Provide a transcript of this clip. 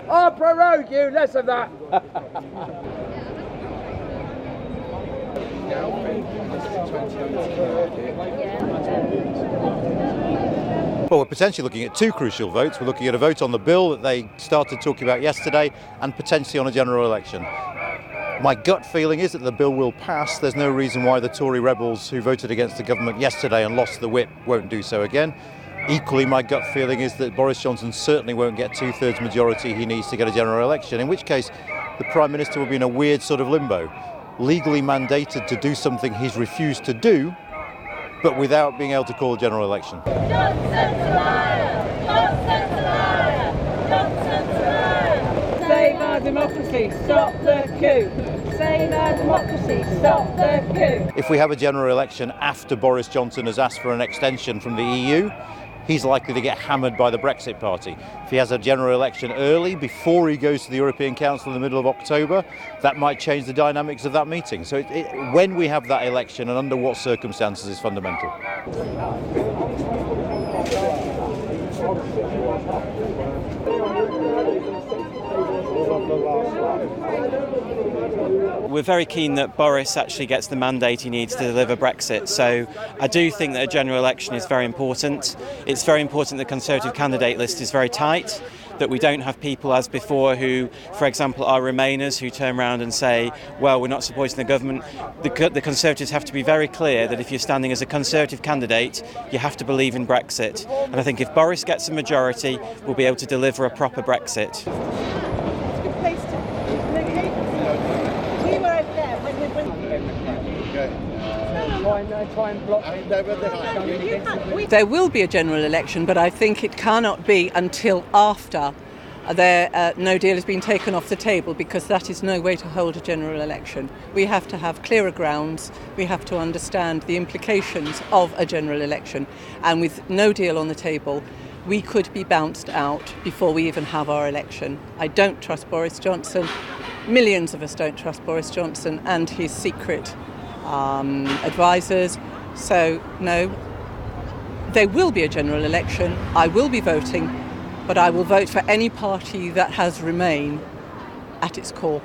I'll prorogue you, less of that. Well, we're potentially looking at two crucial votes. We're looking at a vote on the bill that they started talking about yesterday and potentially on a general election. My gut feeling is that the bill will pass. There's no reason why the Tory rebels who voted against the government yesterday and lost the whip won't do so again. Equally, my gut feeling is that Boris Johnson certainly won't get two-thirds majority he needs to get a general election, in which case the Prime Minister will be in a weird sort of limbo, legally mandated to do something he's refused to do, but without being able to call a general election. Johnson's a liar! Johnson's a liar! Johnson's a liar! Save our democracy, stop the coup! Save our democracy, stop the coup! If we have a general election after Boris Johnson has asked for an extension from the EU, he's likely to get hammered by the Brexit party. If he has a general election early, before he goes to the European Council in the middle of October, that might change the dynamics of that meeting. So when we have that election and under what circumstances is fundamental. We're very keen that Boris actually gets the mandate he needs to deliver Brexit. So I do think that a general election is very important. It's very important the Conservative candidate list is very tight, that we don't have people as before who, for example, are Remainers who turn around and say, well, we're not supporting the government. The Conservatives have to be very clear that if you're standing as a Conservative candidate, you have to believe in Brexit. And I think if Boris gets a majority, we'll be able to deliver a proper Brexit. There will be a general election, but I think it cannot be until after no deal has been taken off the table, because that is no way to hold a general election. We have to have clearer grounds. We have to understand the implications of a general election. And with no deal on the table, we could be bounced out before we even have our election. I don't trust Boris Johnson. Millions of us don't trust Boris Johnson and his secret advisors. So no, there will be a general election. I will be voting, but I will vote for any party that has Remain at its core.